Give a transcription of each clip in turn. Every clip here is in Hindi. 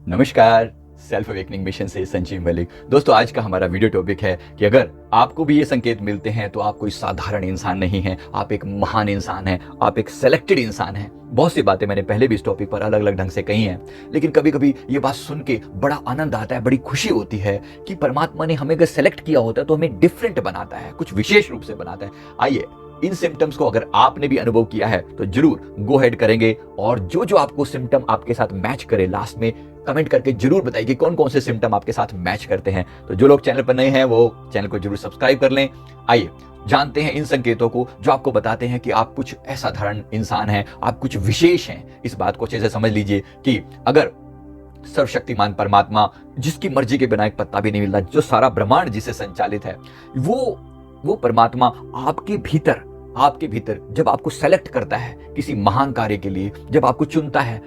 नमस्कार। सेल्फ अवेकनिंग मिशन से संजीव मलिक। दोस्तों, आज का हमारा वीडियो टॉपिक है कि अगर आपको भी ये संकेत मिलते हैं तो आप कोई साधारण इंसान नहीं हैं, आप एक महान इंसान हैं, आप एक सेलेक्टेड इंसान हैं। बहुत सी बातें मैंने पहले भी इस टॉपिक पर अलग अलग ढंग से कही हैं, लेकिन कभी कभी ये बात सुन के बड़ा आनंद आता है, बड़ी खुशी होती है कि परमात्मा ने हमें अगर सेलेक्ट किया होता है तो हमें डिफरेंट बनाता है, कुछ विशेष रूप से बनाता है। आइए, इन सिम्टम्स को अगर आपने भी अनुभव किया है तो जरूर गो हेड करेंगे, और जो जो आपको सिम्टम आपके साथ मैच करे लास्ट में कमेंट करके जरूर बताइए कि कौन कौन से सिम्टम आपके साथ मैच करते हैं। तो जो लोग चैनल पर नए हैं वो चैनल को जरूर सब्सक्राइब कर लें। आइए जानते हैं इन संकेतों को जो आपको बताते हैं कि आप कुछ असाधारण इंसान हैं, आप कुछ विशेष हैं। इस बात को अच्छे से समझ लीजिए कि अगर सर्वशक्तिमान परमात्मा, जिसकी मर्जी के बिना एक पत्ता भी नहीं मिलता, जो सारा ब्रह्मांड जिसे संचालित है, वो परमात्मा आपके भीतर जब आपको सेलेक्ट करता है किसी महान कार्य के लिए, जब आपको चुनता है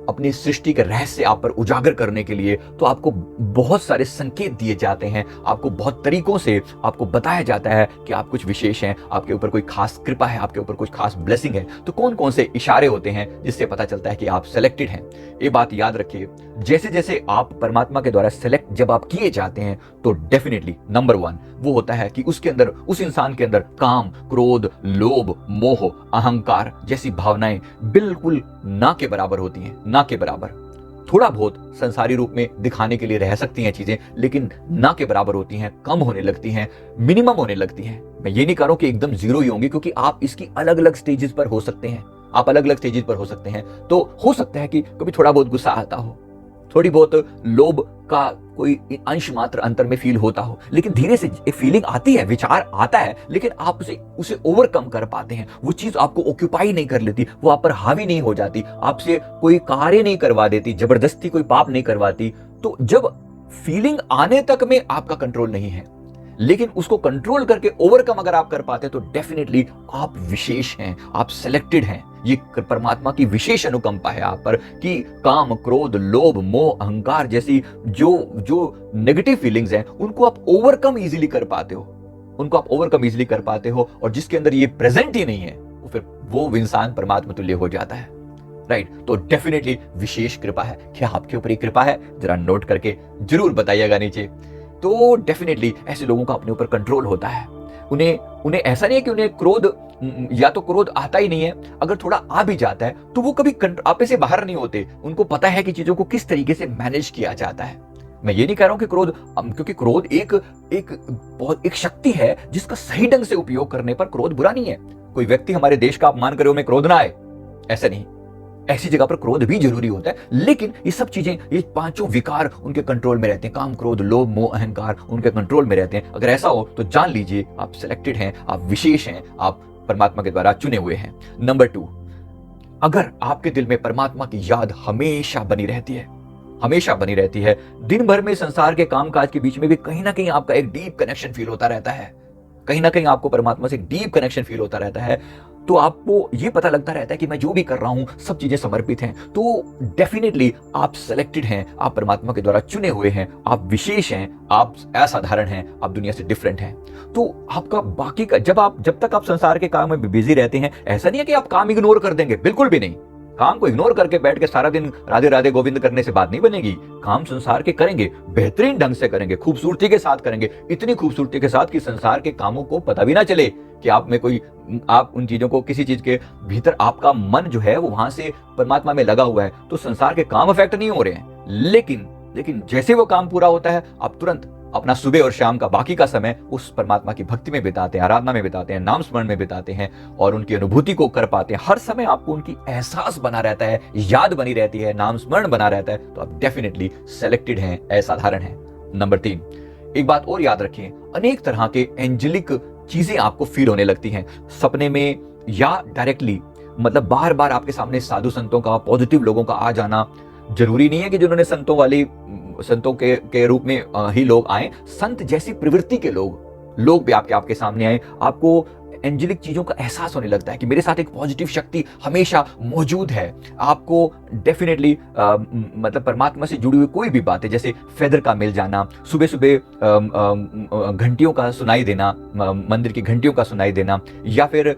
अपनी सृष्टि के रहस्य आप पर उजागर करने के लिए, तो आपको बहुत सारे संकेत दिए जाते हैं, आपको बहुत तरीकों से आपको बताया जाता है कि आप कुछ विशेष हैं, आपके ऊपर कोई खास कृपा है, आपके ऊपर कुछ खास ब्लेसिंग है। तो कौन कौन से इशारे होते हैं जिससे पता चलता है कि आप सेलेक्टेड हैं। ये बात याद रखिए, जैसे जैसे आप परमात्मा के द्वारा सेलेक्ट जब आप किए जाते हैं तो डेफिनेटली नंबर 1 वो होता है कि उसके अंदर, उस इंसान के अंदर काम, क्रोध, लोभ, मोह, अहंकार जैसी भावनाएं बिल्कुल ना के बराबर होती हैं, ना के बराबर। थोड़ा बहुत संसारी रूप में दिखाने के लिए रह सकती हैं चीजें, लेकिन ना के बराबर होती हैं, कम होने लगती हैं, मिनिमम होने लगती हैं। मैं ये नहीं कह रहा हूं कि एकदम जीरो ही होंगी, क्योंकि आप इसकी अलग अलग स्टेजेस पर हो सकते हैं, आप अलग अलग स्टेजेस पर हो सकते हैं। तो हो सकता है कि कभी थोड़ा बहुत गुस्सा आता हो, थोड़ी बहुत लोभ का कोई अंश मात्र अंतर में फील होता हो, लेकिन धीरे से एक फीलिंग आती है, विचार आता है, लेकिन आप उसे ओवरकम कर पाते हैं। वो चीज आपको ऑक्यूपाई नहीं कर लेती, वो आप पर हावी नहीं हो जाती, आपसे कोई कार्य नहीं करवा देती, जबरदस्ती कोई पाप नहीं करवाती। तो जब फीलिंग आने तक में आपका कंट्रोल नहीं है, लेकिन उसको कंट्रोल करके ओवरकम अगर आप कर पाते हैं तो डेफिनेटली आप विशेष हैं, आप सेलेक्टेड हैं। ये परमात्मा की विशेष अनुकंपा है आप पर कि काम, क्रोध, लोभ, मोह, अहंकार जैसी जो नेगेटिव फीलिंग्स हैं उनको आप ओवरकम इजीली कर पाते हो, और जिसके अंदर ये प्रेजेंट ही नहीं है फिर वो इंसान परमात्मा तुल्य हो जाता है। राइट? तो डेफिनेटली विशेष कृपा है। क्या आपके ऊपर ये कृपा है? जरा नोट करके जरूर बताइएगा नीचे। तो डेफिनेटली ऐसे लोगों का अपने ऊपर कंट्रोल होता है। उन्हें ऐसा नहीं है कि उन्हें क्रोध, या तो क्रोध आता ही नहीं है, अगर थोड़ा आ भी जाता है तो वो कभी आपे से बाहर नहीं होते। उनको पता है कि चीजों को किस तरीके से मैनेज किया जाता है। मैं ये नहीं कह रहा हूं कि क्रोध, क्योंकि क्रोध एक शक्ति है जिसका सही ढंग से उपयोग करने पर क्रोध बुरा नहीं है। कोई व्यक्ति हमारे देश का अपमान करे, में क्रोध ना आए, ऐसा नहीं। ऐसी जगह पर क्रोध भी जरूरी होता है, लेकिन ये सब चीजें, ये पांचों विकार उनके कंट्रोल में रहते हैं। काम, क्रोध, लोभ, मोह, अहंकार उनके कंट्रोल में रहते हैं। अगर ऐसा हो तो जान लीजिए आप सिलेक्टेड हैं, आप विशेष हैं, आप परमात्मा के द्वारा चुने हुए हैं। नंबर 2, अगर आपके दिल में परमात्मा की याद हमेशा बनी रहती है, दिन भर में संसार के कामकाज के बीच में भी कहीं ना कहीं आपका एक डीप कनेक्शन फील होता रहता है, कहीं ना कहीं आपको परमात्मा से डीप कनेक्शन फील होता रहता है, तो आपको ये पता लगता रहता है कि मैं जो भी कर रहा हूं सब चीजें समर्पित हैं, तो डेफिनेटली आप सेलेक्टेड हैं, आप परमात्मा के द्वारा चुने हुए हैं, आप विशेष हैं, आप असाधारण हैं, आप दुनिया से डिफरेंट हैं। तो आपका बाकी का, जब तक आप संसार के काम में बिजी रहते हैं, ऐसा नहीं है कि आप काम इग्नोर कर देंगे, बिल्कुल भी नहीं। काम को इग्नोर करके बैठ के सारा दिन राधे राधे गोविंद करने से बात नहीं बनेगी। काम संसार के करेंगे, बेहतरीन ढंग से करेंगे, खूबसूरती के साथ करेंगे, इतनी खूबसूरती के साथ कि संसार के कामों को पता भी ना चले कि आप उन चीजों को, किसी चीज के भीतर आपका मन जो है वो वहां से परमात्मा में लगा हुआ है, तो संसार के काम अफेक्ट नहीं हो रहे हैं। लेकिन जैसे वो काम पूरा होता है, आप तुरंत अपना सुबह और शाम का बाकी का समय उस परमात्मा की भक्ति में बिताते हैं, आराधना में बिताते हैं, नाम स्मरण में बिताते हैं, और उनकी अनुभूति को कर पाते हैं। हर समय आपको उनकी एहसास बना रहता है, याद बनी रहती है, नाम स्मरण बना रहता है, तो आप डेफिनेटली सेलेक्टेड हैं, असाधारण हैं। नंबर 3, एक बात और याद रखिए, अनेक तरह के एंजेलिक चीजें आपको फील होने लगती हैं, सपने में या डायरेक्टली। मतलब बार बार आपके सामने साधु संतों का, पॉजिटिव लोगों का आ जाना। जरूरी नहीं है कि जिन्होंने संतों के रूप में ही लोग आए, संत जैसी प्रवृत्ति के लोग भी आपके सामने आए। आपको एंजेलिक चीजों का एहसास होने लगता है कि मेरे साथ एक पॉजिटिव शक्ति हमेशा मौजूद है। आपको डेफिनेटली मतलब परमात्मा से जुड़ी हुई कोई भी बात है, जैसे फेदर का मिल जाना, सुबह सुबह घंटियों का सुनाई देना, मंदिर की घंटियों का सुनाई देना, या फिर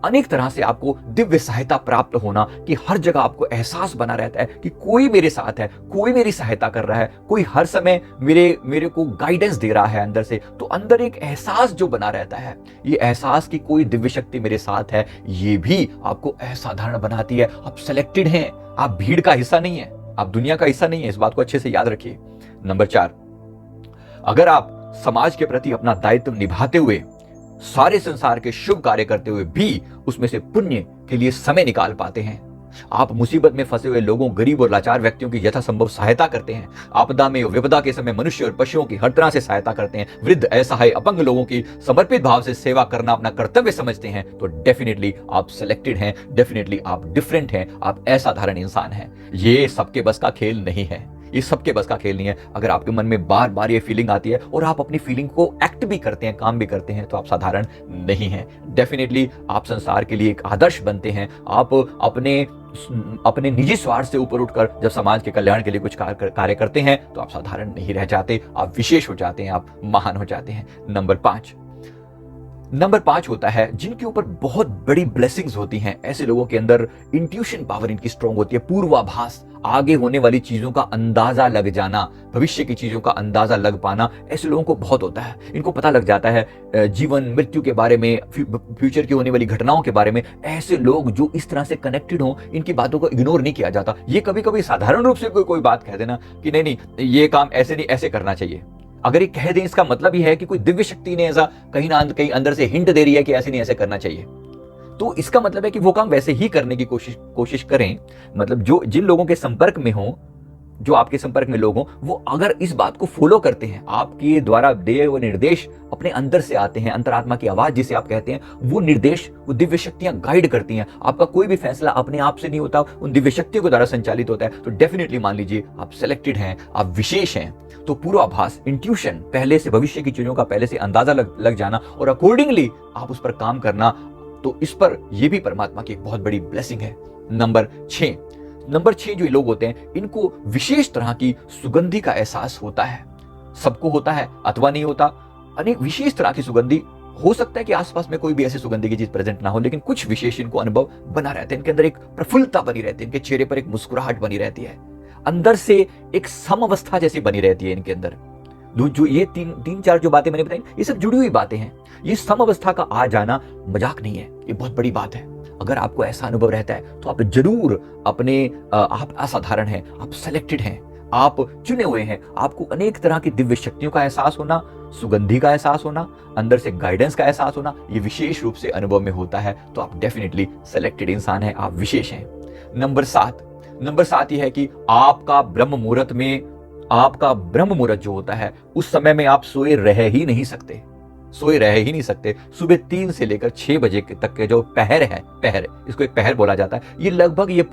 अनेक तरह से आपको दिव्य सहायता प्राप्त होना, कि हर जगह आपको एहसास बना रहता है कि कोई मेरे साथ है, कोई मेरी सहायता कर रहा है, कोई हर समय मेरे को गाइडेंस दे रहा है अंदर से। तो अंदर एक एहसास जो बना रहता है, ये एहसास कि कोई दिव्य शक्ति मेरे साथ है, ये भी आपको असाधारण बनाती है। आप सिलेक्टेड हैं, आप भीड़ का हिस्सा नहीं है, आप दुनिया का हिस्सा नहीं है। इस बात को अच्छे से याद रखिए। नंबर 4, अगर आप समाज के प्रति अपना दायित्व निभाते हुए, सारे संसार के शुभ कार्य करते हुए भी उसमें से पुण्य के लिए समय निकाल पाते हैं, आप मुसीबत में फंसे हुए लोगों, गरीब और लाचार व्यक्तियों की यथासंभव सहायता करते हैं, आपदा में, विपदा के समय मनुष्य और पशुओं की हर तरह से सहायता करते हैं, वृद्ध, असहाय, अपंग लोगों की समर्पित भाव से सेवा करना अपना कर्तव्य समझते हैं, तो डेफिनेटली आप सिलेक्टेड हैं, डेफिनेटली आप डिफरेंट हैं, आप असाधारण इंसान हैं। ये सबके बस का खेल नहीं है, ये सबके बस का खेल नहीं है। अगर आपके मन में बार बार ये फीलिंग आती है और आप अपनी फीलिंग को एक्ट भी करते हैं, काम भी करते हैं, तो आप साधारण नहीं हैं। डेफिनेटली आप संसार के लिए एक आदर्श बनते हैं। आप अपने निजी स्वार्थ से ऊपर उठकर जब समाज के कल्याण के लिए कुछ कार्य करते हैं, तो आप साधारण नहीं रह जाते, आप विशेष हो जाते हैं, आप महान हो जाते हैं। नंबर 5 होता है जिनके ऊपर बहुत बड़ी ब्लेसिंग्स होती हैं। ऐसे लोगों के अंदर इंट्यूशन पावर इनकी स्ट्रांग होती है, पूर्वाभास, आगे होने वाली चीजों का अंदाजा लग जाना, भविष्य की चीजों का अंदाजा लग पाना, ऐसे लोगों को बहुत होता है। इनको पता लग जाता है जीवन मृत्यु के बारे में, फ्यूचर की होने वाली घटनाओं के बारे में। ऐसे लोग जो इस तरह से कनेक्टेड हो, इनकी बातों को इग्नोर नहीं किया जाता। ये कभी कभी साधारण रूप से कोई बात कह देना कि नहीं ये काम ऐसे नहीं, ऐसे करना चाहिए, अगर ये कह दें, इसका मतलब ही है कि कोई दिव्य शक्ति ने ऐसा कहीं ना कहीं अंदर से हिंट दे रही है कि ऐसे नहीं, ऐसे करना चाहिए। तो इसका मतलब है कि वो काम वैसे ही करने की कोशिश करें। मतलब जिन लोगों के संपर्क में हो, जो आपके संपर्क में लोग हों, वो अगर इस बात को फॉलो करते हैं, आपके द्वारा दिए हुए निर्देश अपने अंदर से आते हैं, अंतरात्मा की आवाज जिसे आप कहते हैं, वो निर्देश, वो दिव्य शक्तियां गाइड करती हैं। आपका कोई भी फैसला अपने आप से नहीं होता, उन दिव्य शक्तियों के द्वारा संचालित होता है। तो डेफिनेटली मान लीजिए आप सिलेक्टेड हैं, आप विशेष हैं। तो पूर्वाभास, इंट्यूशन, पहले से भविष्य की चीजों का पहले से अंदाजा लग जाना और अकॉर्डिंगली आप उस पर काम करना, तो इस पर यह भी परमात्मा की एक बहुत बड़ी ब्लेसिंग है। नंबर 6 जो लोग होते हैं, इनको विशेष तरह की सुगंधी का एहसास होता है। सबको होता है अथवा नहीं होता, अनेक विशेष तरह की सुगंधी हो सकता है कि आसपास में कोई भी ऐसी सुगंधी की चीज प्रेजेंट ना हो, लेकिन कुछ विशेष इनको अनुभव बना रहते हैं। इनके अंदर एक प्रफुल्लता बनी रहती है, इनके चेहरे पर एक मुस्कुराहट बनी रहती है, अंदर से एक समअवस्था जैसी बनी रहती है इनके अंदर। जो ये तीन चार जो बातें मैंने बताई, ये सब जुड़ी हुई बातें हैं। ये समअवस्था का आ जाना मजाक नहीं है, ये बहुत बड़ी बात है। अगर आपको ऐसा अनुभव रहता है तो आप जरूर आप असाधारण हैं, आप सिलेक्टेड हैं, आप चुने हुए हैं। आपको अनेक तरह की दिव्य शक्तियों का एहसास होना, सुगंधी का एहसास होना, अंदर से गाइडेंस का एहसास होना, ये विशेष रूप से अनुभव में होता है। तो आप डेफिनेटली सिलेक्टेड इंसान हैं, आप विशेष हैं। नंबर 7 ये है कि आपका ब्रह्म मुहूर्त जो होता है, उस समय में आप सोए रह ही नहीं सकते। सुबह 3 से लेकर 6 बजे तक के जो पहर है, इसको एक पहर बोला जाता है, ये लगभग ये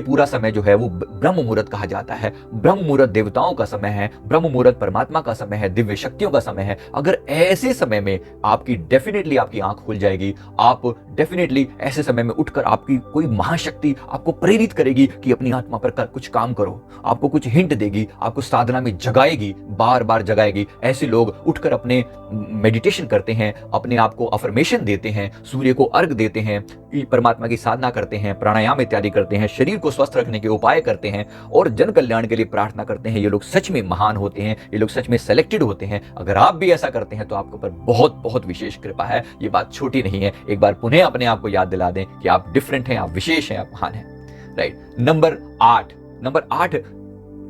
पूरा समय जो है वो ब्रह्म मुहूर्त कहा जाता है। ब्रह्म मुहूर्त देवताओं का समय है, ब्रह्म मुहूर्त परमात्मा का समय है, दिव्य शक्तियों का समय है। अगर ऐसे समय में डेफिनेटली आपकी आंख खुल जाएगी। आप डेफिनेटली ऐसे समय में उठकर आपकी कोई महाशक्ति आपको प्रेरित करेगी कि अपनी आत्मा पर कुछ काम करो, आपको कुछ हिंट देगी, आपको साधना में जगाएगी, बार बार जगाएगी। ऐसे लोग उठकर अपने मेडिटेशन करते हैं, अपने आप को अफर्मेशन देते हैं, सूर्य को अर्घ देते हैं, परमात्मा की साधना करते हैं, प्राणायाम इत्यादि करते हैं, शरीर को स्वस्थ रखने के उपाय करते हैं और जन कल्याण के लिए प्रार्थना करते हैं। ये लोग सच में महान होते हैं, ये लोग सच में सिलेक्टेड होते हैं। अगर आप भी ऐसा करते हैं तो आपके ऊपर बहुत बहुत विशेष कृपा है। ये बात छोटी नहीं है। एक बार पुनः अपने आप को याद दिला दें कि आप डिफरेंट हैं, आप विशेष हैं, आप महान हैं। राइट। नंबर 8,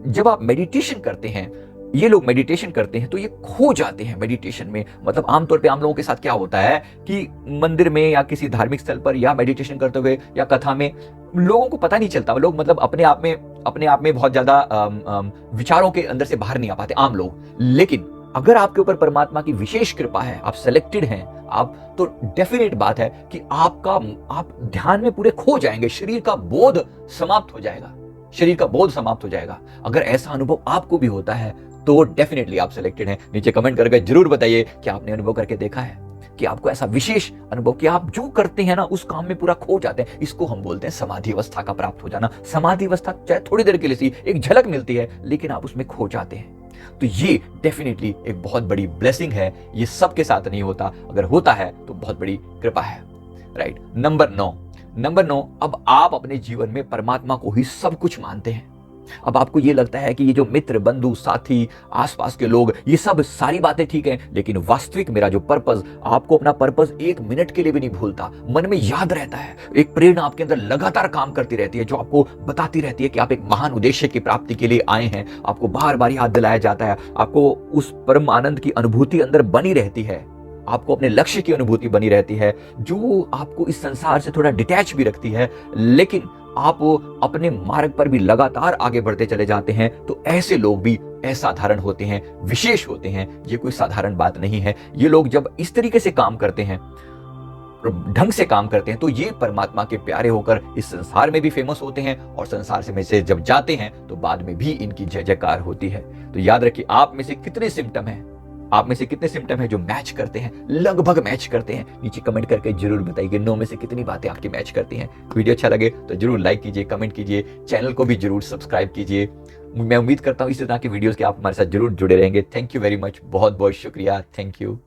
जब आप मेडिटेशन करते हैं, ये लोग मेडिटेशन करते हैं तो ये खो जाते हैं मेडिटेशन में। मतलब आमतौर पे आम लोगों के साथ क्या होता है कि मंदिर में या किसी धार्मिक स्थल पर या मेडिटेशन करते हुए या कथा में लोगों को पता नहीं चलता। लोग मतलब अपने आप में बहुत ज्यादा विचारों के अंदर से बाहर नहीं आ पाते आम लोग। लेकिन अगर आपके ऊपर परमात्मा की विशेष कृपा है, आप सिलेक्टेड हैं, आप तो डेफिनेट बात है कि आप ध्यान में पूरे खो जाएंगे, शरीर का बोध समाप्त हो जाएगा। अगर ऐसा अनुभव आपको भी होता है तो डेफिनेटली आप सिलेक्टेड हैं। नीचे कमेंट करके जरूर बताइए कि आपने अनुभव करके देखा है कि आपको ऐसा विशेष अनुभव कि आप जो करते हैं ना उस काम में पूरा खो जाते हैं। इसको हम बोलते हैं समाधि अवस्था का प्राप्त हो जाना। समाधि अवस्था चाहे थोड़ी देर के लिए सी एक झलक मिलती है, लेकिन आप उसमें खो जाते हैं। तो ये डेफिनेटली एक बहुत बड़ी ब्लेसिंग है। ये सबके साथ नहीं होता, अगर होता है तो बहुत बड़ी कृपा है। राइट। नंबर 9, अब आप अपने जीवन में परमात्मा को ही सब कुछ मानते हैं। अब आपको ये लगता है कि ये जो मित्र, बंधु, साथी, आसपास के लोग, ये सब सारी बातें ठीक हैं, लेकिन वास्तविक मेरा जो पर्पस, आपको अपना पर्पस 1 मिनट के लिए भी नहीं भूलता, मन में याद रहता है। एक प्रेरणा आपके अंदर लगातार काम करती रहती है, जो आपको बताती रहती है कि आप एक महान उद्देश्य की प्राप्ति के लिए आए हैं। आपको बार बार याद दिलाया जाता है, आपको उस परम आनंद की अनुभूति अंदर बनी रहती है, आपको अपने लक्ष्य की अनुभूति बनी रहती है, जो आपको इस संसार से थोड़ा डिटैच भी रखती है, लेकिन आप अपने मार्ग पर भी लगातार आगे बढ़ते चले जाते हैं। तो ऐसे लोग भी असाधारण होते हैं, विशेष होते हैं। ये कोई साधारण बात नहीं है। ये लोग जब इस तरीके से काम करते हैं, ढंग से काम करते हैं, तो ये परमात्मा के प्यारे होकर इस संसार में भी फेमस होते हैं, और संसार से में से जब जाते हैं तो बाद में भी इनकी जय जयकार होती है। तो याद रखिए, आप में से कितने सिम्टम हैं जो मैच करते हैं, लगभग मैच करते हैं? नीचे कमेंट करके जरूर बताइए 9 में से कितनी बातें आपकी मैच करती हैं। वीडियो अच्छा लगे तो जरूर लाइक कीजिए, कमेंट कीजिए, चैनल को भी जरूर सब्सक्राइब कीजिए। मैं उम्मीद करता हूं इसी तरह की वीडियोस के आप हमारे साथ जरूर जुड़े रहेंगे। थैंक यू वेरी मच, बहुत बहुत शुक्रिया। Thank you.